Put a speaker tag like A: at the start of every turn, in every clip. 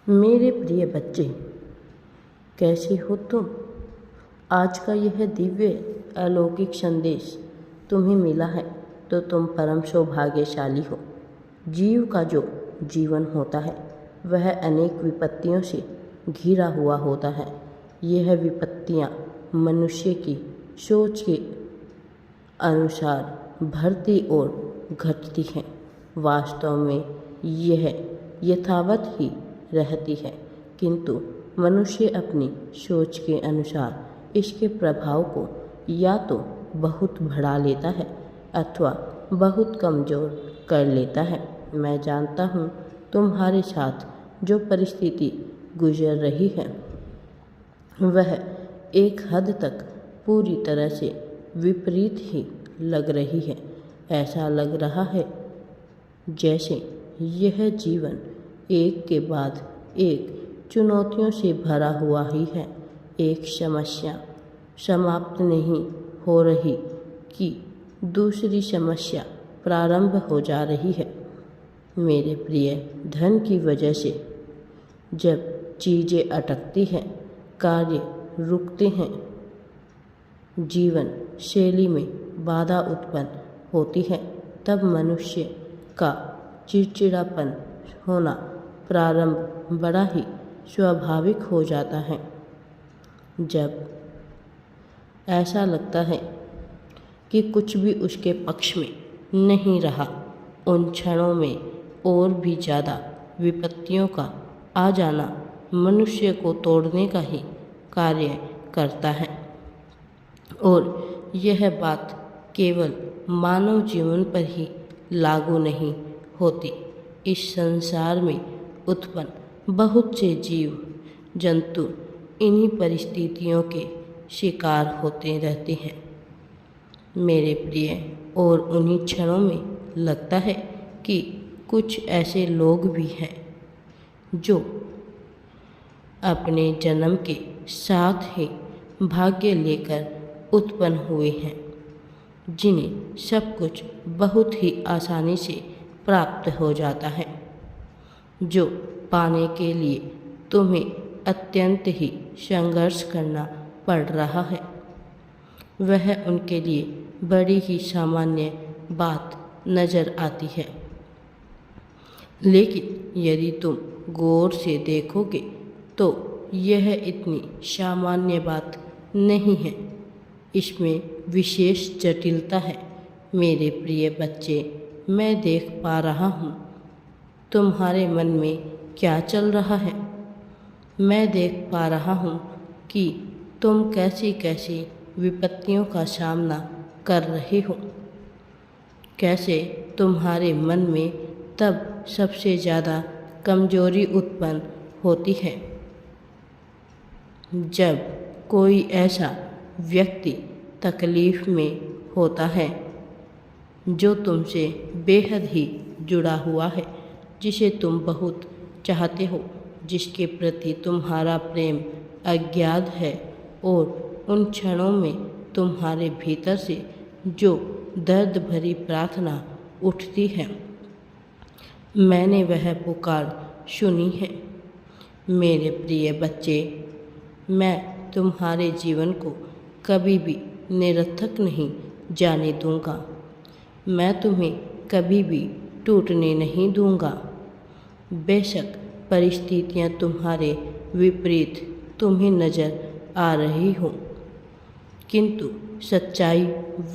A: मेरे प्रिय बच्चे, कैसे हो तुम? आज का यह दिव्य अलौकिक संदेश तुम्हें मिला है तो तुम परम सौभाग्यशाली हो। जीव का जो जीवन होता है वह अनेक विपत्तियों से घिरा हुआ होता है। यह विपत्तियाँ मनुष्य की सोच के अनुसार बढ़ती और घटती हैं। वास्तव में यह यथावत ही रहती है, किंतु मनुष्य अपनी सोच के अनुसार इसके प्रभाव को या तो बहुत बढ़ा लेता है अथवा बहुत कमज़ोर कर लेता है। मैं जानता हूँ तुम्हारे साथ जो परिस्थिति गुजर रही है वह एक हद तक पूरी तरह से विपरीत ही लग रही है। ऐसा लग रहा है जैसे यह जीवन एक के बाद एक चुनौतियों से भरा हुआ ही है। एक समस्या समाप्त नहीं हो रही कि दूसरी समस्या प्रारंभ हो जा रही है। मेरे प्रिय, धन की वजह से जब चीज़ें अटकती हैं, कार्य रुकते हैं, जीवन शैली में बाधा उत्पन्न होती है, तब मनुष्य का चिड़चिड़ापन होना प्रारंभ बड़ा ही स्वाभाविक हो जाता है। जब ऐसा लगता है कि कुछ भी उसके पक्ष में नहीं रहा, उन क्षणों में और भी ज़्यादा विपत्तियों का आ जाना मनुष्य को तोड़ने का ही कार्य करता है। और यह बात केवल मानव जीवन पर ही लागू नहीं होती। इस संसार में उत्पन्न बहुत से जीव जंतु इन्हीं परिस्थितियों के शिकार होते रहते हैं मेरे प्रिय। और उन्हीं क्षणों में लगता है कि कुछ ऐसे लोग भी हैं जो अपने जन्म के साथ ही भाग्य लेकर उत्पन्न हुए हैं, जिन्हें सब कुछ बहुत ही आसानी से प्राप्त हो जाता है। जो पाने के लिए तुम्हें अत्यंत ही संघर्ष करना पड़ रहा है, वह उनके लिए बड़ी ही सामान्य बात नज़र आती है। लेकिन यदि तुम गौर से देखोगे तो यह इतनी सामान्य बात नहीं है। इसमें विशेष जटिलता है मेरे प्रिय बच्चे। मैं देख पा रहा हूँ तुम्हारे मन में क्या चल रहा है। मैं देख पा रहा हूँ कि तुम कैसी कैसी विपत्तियों का सामना कर रहे हो। कैसे तुम्हारे मन में तब सबसे ज़्यादा कमजोरी उत्पन्न होती है जब कोई ऐसा व्यक्ति तकलीफ़ में होता है जो तुमसे बेहद ही जुड़ा हुआ है, जिसे तुम बहुत चाहते हो, जिसके प्रति तुम्हारा प्रेम अज्ञात है। और उन क्षणों में तुम्हारे भीतर से जो दर्द भरी प्रार्थना उठती है, मैंने वह पुकार सुनी है मेरे प्रिय बच्चे। मैं तुम्हारे जीवन को कभी भी निरर्थक नहीं जाने दूंगा। मैं तुम्हें कभी भी टूटने नहीं दूंगा। बेशक परिस्थितियां तुम्हारे विपरीत तुम्हें नज़र आ रही हो, किंतु सच्चाई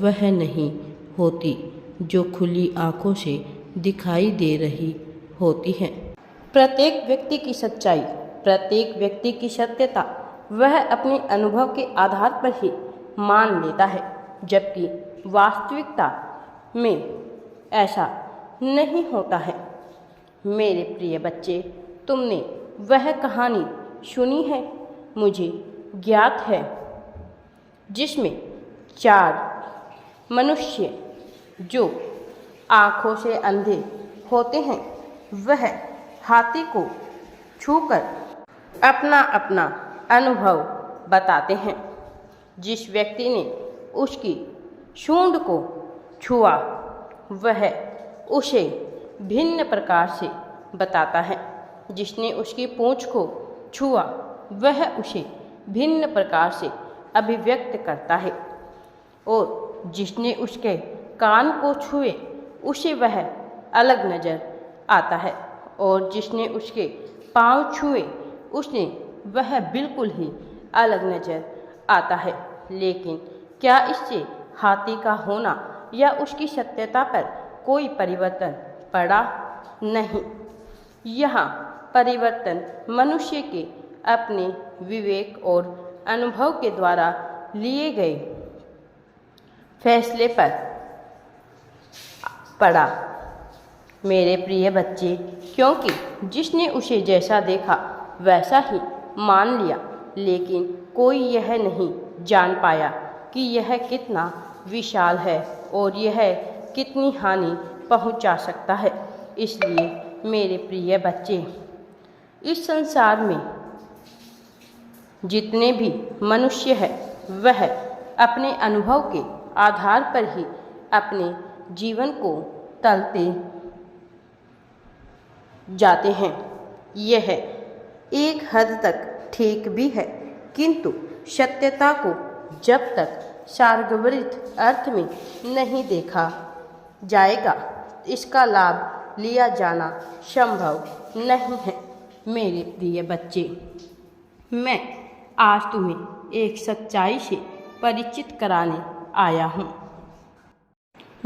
A: वह नहीं होती जो खुली आंखों से दिखाई दे रही होती है। प्रत्येक व्यक्ति की सच्चाई, प्रत्येक व्यक्ति की सत्यता वह अपने अनुभव के आधार पर ही मान लेता है, जबकि वास्तविकता में ऐसा नहीं होता है। मेरे प्रिय बच्चे, तुमने वह कहानी सुनी है, मुझे ज्ञात है, जिसमें 4 मनुष्य जो आँखों से अंधे होते हैं, वह हाथी को छूकर अपना अपना अनुभव बताते हैं। जिस व्यक्ति ने उसकी सूंड को छुआ वह उसे भिन्न प्रकार से बताता है। जिसने उसकी पूंछ को छुआ वह उसे भिन्न प्रकार से अभिव्यक्त करता है, और जिसने उसके कान को छुए उसे वह अलग नजर आता है, और जिसने उसके पांव छुए उसने वह बिल्कुल ही अलग नजर आता है। लेकिन क्या इससे हाथी का होना या उसकी सत्यता पर कोई परिवर्तन पड़ा? नहीं। यहाँ परिवर्तन मनुष्य के अपने विवेक और अनुभव के द्वारा लिए गए फैसले पर पड़ा, मेरे प्रिय बच्चे, क्योंकि जिसने उसे जैसा देखा वैसा ही मान लिया, लेकिन कोई यह नहीं जान पाया कि यह कितना विशाल है और यह कितनी हानि पहुंचा सकता है। इसलिए मेरे प्रिय बच्चे, इस संसार में जितने भी मनुष्य है वह अपने अनुभव के आधार पर ही अपने जीवन को तलते जाते हैं। यह एक हद तक ठीक भी है, किंतु सत्यता को जब तक सार्वभौमिक अर्थ में नहीं देखा जाएगा इसका लाभ लिया जाना संभव नहीं है। मेरे प्रिय बच्चे, मैं आज तुम्हें एक सच्चाई से परिचित कराने आया हूँ।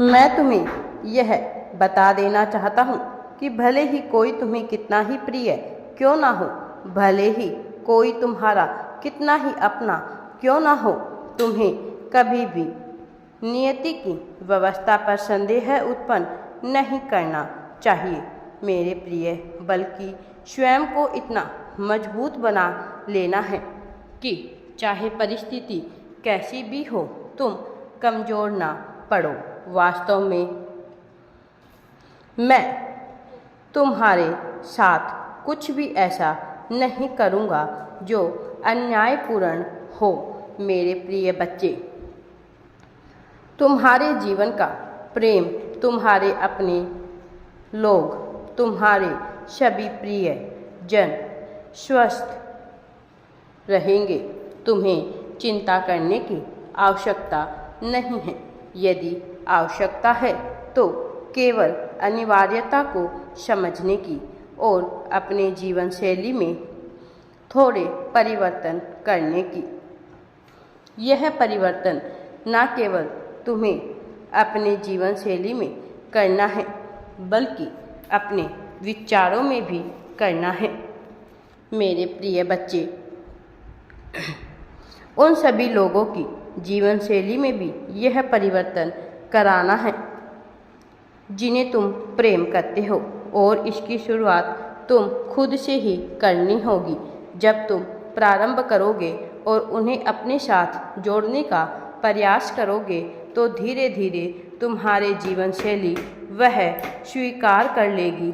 A: मैं तुम्हें यह बता देना चाहता हूँ कि भले ही कोई तुम्हें कितना ही प्रिय क्यों ना हो, भले ही कोई तुम्हारा कितना ही अपना क्यों ना हो, तुम्हें कभी भी नियति की व्यवस्था पर संदेह उत्पन्न नहीं करना चाहिए मेरे प्रिय, बल्कि स्वयं को इतना मजबूत बना लेना है कि चाहे परिस्थिति कैसी भी हो तुम कमज़ोर ना पड़ो। वास्तव में मैं तुम्हारे साथ कुछ भी ऐसा नहीं करूँगा जो अन्यायपूर्ण हो मेरे प्रिय बच्चे। तुम्हारे जीवन का प्रेम, तुम्हारे अपने लोग, तुम्हारे सभी प्रिय जन स्वस्थ रहेंगे। तुम्हें चिंता करने की आवश्यकता नहीं है। यदि आवश्यकता है तो केवल अनिवार्यता को समझने की और अपने जीवन शैली में थोड़े परिवर्तन करने की। यह परिवर्तन न केवल तुम्हें अपने जीवन शैली में करना है बल्कि अपने विचारों में भी करना है मेरे प्रिय बच्चे। उन सभी लोगों की जीवन शैली में भी यह परिवर्तन कराना है जिन्हें तुम प्रेम करते हो, और इसकी शुरुआत तुम खुद से ही करनी होगी। जब तुम प्रारंभ करोगे और उन्हें अपने साथ जोड़ने का प्रयास करोगे तो धीरे धीरे तुम्हारे जीवन शैली वह स्वीकार कर लेगी।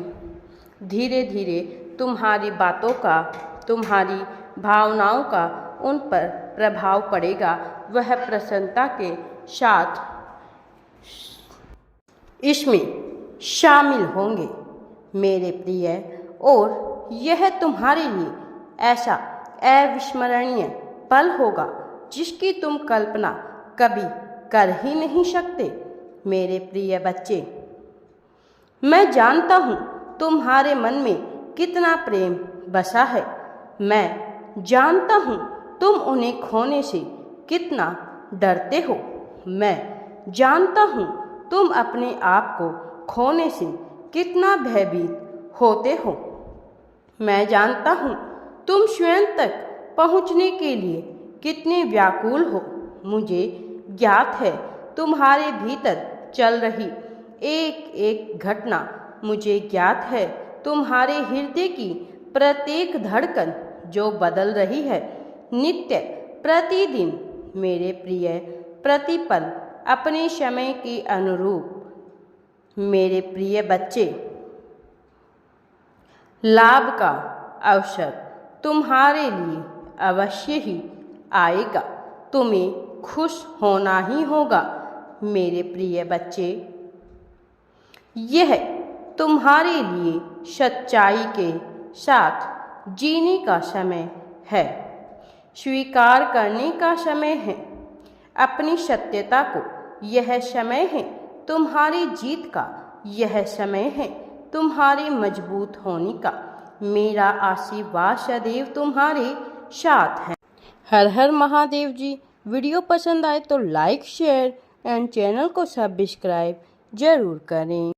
A: धीरे धीरे तुम्हारी बातों का, तुम्हारी भावनाओं का उन पर प्रभाव पड़ेगा। वह प्रसन्नता के साथ इसमें शामिल होंगे मेरे प्रिय, और यह तुम्हारे लिए ऐसा अविस्मरणीय पल होगा जिसकी तुम कल्पना कभी कर ही नहीं सकते मेरे प्रिय बच्चे। मैं जानता हूँ तुम्हारे मन में कितना प्रेम बसा है। मैं जानता हूँ तुम उन्हें खोने से कितना डरते हो। मैं जानता हूँ तुम अपने आप को खोने से कितना भयभीत होते हो। मैं जानता हूँ तुम स्वयं तक पहुँचने के लिए कितने व्याकुल हो। मुझे ज्ञात है तुम्हारे भीतर चल रही एक एक घटना, मुझे ज्ञात है तुम्हारे हृदय की प्रत्येक धड़कन जो बदल रही है नित्य प्रतिदिन मेरे प्रिय, प्रतिपल अपने समय के अनुरूप मेरे प्रिय बच्चे। लाभ का अवसर तुम्हारे लिए अवश्य ही आएगा। तुम्हें खुश होना ही होगा मेरे प्रिय बच्चे। यह तुम्हारे लिए सच्चाई के
B: साथ जीने का समय है, स्वीकार करने का समय है अपनी सत्यता को, यह समय है तुम्हारी जीत का, यह समय है तुम्हारे मजबूत होने का। मेरा आशीर्वाद सदैव तुम्हारे साथ है। हर हर महादेव जी। वीडियो पसंद आए तो लाइक शेयर एंड चैनल को सब्सक्राइब जरूर करें।